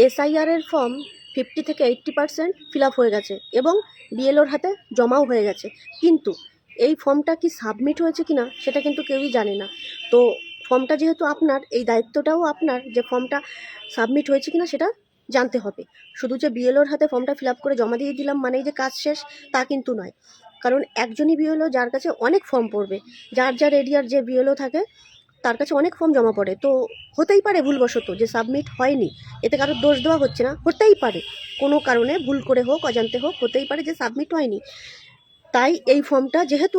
SIR এর form 50 থেকে 80% fill up হয়ে গেছে এবং বিএলওর হাতে জমাও হয়ে গেছে, কিন্তু এই ফর্মটা কি সাবমিট হয়েছে কিনা সেটা কিন্তু কেউই জানে না। তো ফর্মটা যেহেতু আপনার, এই দায়িত্বটাও আপনার যে ফর্মটা সাবমিট হয়েছে কিনা সেটা জানতে হবে। শুধু যে বিএলওর হাতে ফর্মটা ফিল আপ করে জমা দিয়ে দিলাম মানেই যে কাজ শেষ, তা কিন্তু নয়। কারণ একজনই বিএলও যার কাছে অনেক ফর্ম পড়বে, যার এরিয়ার যে বিএলও থাকে তার কাছে অনেক ফর্ম জমা পড়ে। তো হতেই পারে ভুলবশত যে সাবমিট হয়নি, এতে কারোর দোষ দেওয়া হচ্ছে না, হতেই পারে কোনো কারণে ভুল করে হোক অজান্তে হোক, হতেই পারে যে সাবমিট হয়নি। তাই এই ফর্মটা যেহেতু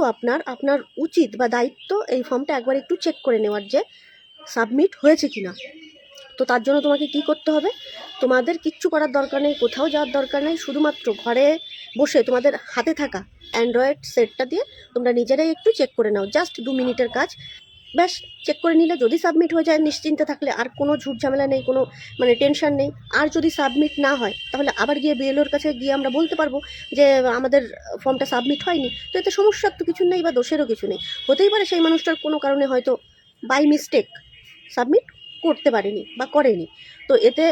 আপনার উচিত বা দায়িত্ব এই ফর্মটা একবার একটু চেক করে নেওয়ার যে সাবমিট হয়েছে কিনা। তো তার জন্য তোমাকে কি করতে হবে, তোমাদের কিচ্ছু করার দরকার নেই, কোথাও যাওয়ার দরকার নেই, শুধুমাত্র ঘরে বসে তোমাদের হাতে থাকা অ্যান্ড্রয়েড সেটটা দিয়ে তোমরা নিজেরাই একটু চেক করে নাও। জাস্ট 2 মিনিটের কাজ, ব্যাস। চেক করে নিলে যদি সাবমিট হয়ে যায় নিশ্চিন্তে থাকলে আর কোনো ঝুট ঝামেলা নেই, কোনো টেনশন নেই। আর যদি সাবমিট না হয় তাহলে আবার গিয়ে বিএলওর কাছে গিয়ে আমরা বলতে পারবো যে আমাদের ফর্মটা সাবমিট হয়নি। তো এতে সমস্যার তো কিছু নেই বা দোষেরও কিছু নেই। হতেই পারে সেই মানুষটার কোনো কারণে হয়তো বাই মিস্টেক সাবমিট করতে পারেনি বা করেনি। তো এতে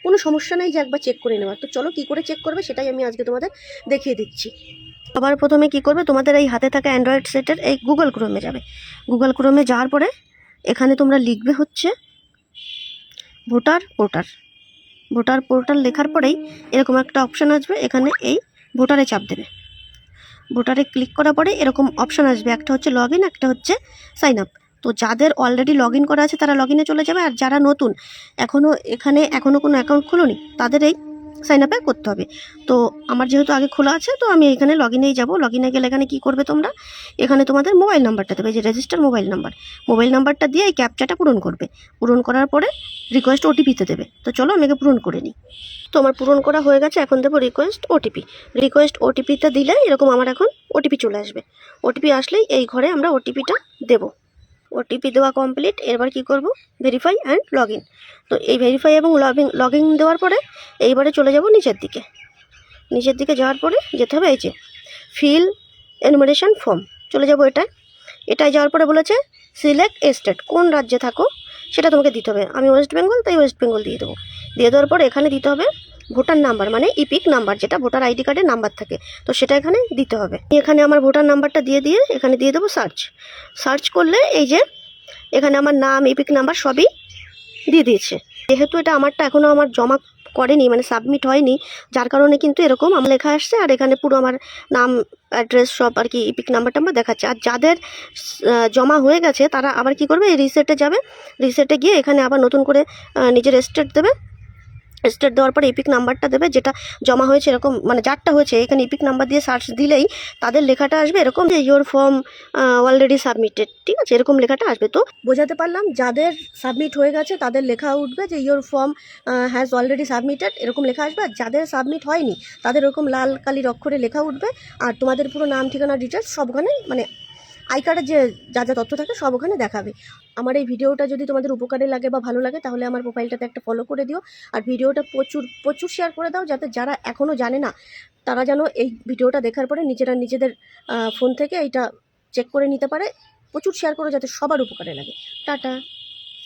কোনো সমস্যা নেই যে একবার চেক করে নেওয়ার। তো চলো কী করে চেক করবে সেটাই আমি আজকে তোমাদের দেখিয়ে দিচ্ছি। সবার প্রথমে কি করবে, তোমাদের এই হাতে থাকা অ্যান্ড্রয়েড সেটের এই গুগল ক্রোমে যাবে। গুগল ক্রোমে যাওয়ার পরে এখানে তোমরা লিখবে হচ্ছে ভোটার পোর্টাল লেখার পরেই এরকম একটা অপশান আসবে, এখানে এই ভোটারে চাপ দেবে। ভোটারে ক্লিক করার পরে এরকম অপশান আসবে, একটা হচ্ছে লগ ইন, একটা হচ্ছে সাইন আপ। তো যাদের অলরেডি লগ ইন করা আছে তারা লগ ইনে চলে যাবে, আর যারা নতুন এখনও কোনো অ্যাকাউন্ট খোলোনি তাদের এই সাইন আপে করতে হবে। তো আমার যেহেতু আগে খোলা আছে তো আমি এখানে লগ ইনেই যাবো। লগ ইনে গেলে এখানে কী করবে তোমরা, এখানে তোমাদের মোবাইল নাম্বারটা দেবে, যে রেজিস্টার মোবাইল নাম্বারটা দিয়ে এই ক্যাপচাটা পূরণ করবে। পূরণ করার পরে রিকোয়েস্ট ওটিপিতে দেবে। তো চলো আমি আগে পূরণ করে নিই। তো আমার পূরণ করা হয়ে গেছে, এখন দেবো রিকোয়েস্ট ওটিপিটা দিলে এরকম আমার এখন ওটিপি চলে আসবে। ওটিপি আসলেই এই ঘরে আমরা ওটিপিটা দেবো। ওটিপি দেওয়া কমপ্লিট। এবার কি করব, ভেরিফাই অ্যান্ড লগ ইন। তো এই ভেরিফাই এবং লগ ইন দেওয়ার পরে এইবারে চলে যাব নিচের দিকে যাওয়ার পরে যেতে হবে এই যে ফিল এনুমারেশন ফর্ম, চলে যাব এটাই যাওয়ার পরে বলেছে সিলেক্ট স্টেট, কোন রাজ্যে থাকো সেটা তোমাকে দিতে হবে। আমি ওয়েস্ট বেঙ্গল, তাই ওয়েস্ট বেঙ্গল দিয়ে দেবো। দিয়ে দেওয়ার পরে এখানে দিতে হবে ভোটার নাম্বার, মানে ইপিক নাম্বার, যেটা ভোটার আইডি কার্ডের নাম্বার থাকে, তো সেটা এখানে দিতে হবে। এখানে আমার ভোটার নাম্বারটা দিয়ে এখানে দিয়ে দেবো সার্চ করলে এই যে এখানে আমার নাম, ইপিক নাম্বার সবই দিয়ে দিয়েছে। যেহেতু এটা আমারটা এখনও আমার জমা করেনি, মানে সাবমিট হয়নি, যার কারণে কিন্তু এরকম আমার লেখা আসছে। আর এখানে পুরো আমার নাম, অ্যাড্রেস সব আর কি ইপিক নাম্বার দেখাচ্ছে। আর যাদের জমা হয়ে গেছে তারা আবার কি করবে, এই রিসেটে যাবে। রিসেটে গিয়ে এখানে আবার নতুন করে নিজের স্টেট দেবে। স্টেট দেওয়ার পরে ইপিক নাম্বারটা দেবে, যেটা জমা হয়েছে এরকম, মানে যারটা হয়েছে এখানে ইপিক নাম্বার দিয়ে সার্চ দিলেই তাদের লেখাটা আসবে এরকম যে ইয়োর ফর্ম অলরেডি সাবমিটেড, ঠিক আছে, এরকম লেখাটা আসবে। তো বোঝাতে পারলাম, যাদের সাবমিট হয়ে গেছে তাদের লেখা উঠবে যে your form has already submitted, এরকম লেখা আসবে। আর যাদের সাবমিট হয়নি তাদের এরকম লাল কালির অক্ষরে লেখা উঠবে। আর তোমাদের পুরো নাম, ঠিকানা, ডিটেলস সব ওখানে, মানে আই কার্ডের যে যা তথ্য থাকে সব ওখানে দেখাবে। আমার এই ভিডিওটা যদি তোমাদের উপকারে লাগে বা ভালো লাগে তাহলে আমার প্রোফাইলটাতে একটা ফলো করে দিও। আর ভিডিওটা প্রচুর শেয়ার করে দাও, যাতে যারা এখনও জানে না তারা যেন এই ভিডিওটা দেখার পরে নিজেদের ফোন থেকে এইটা চেক করে নিতে পারে। প্রচুর শেয়ার করো যাতে সবার উপকারে লাগে। টাটা।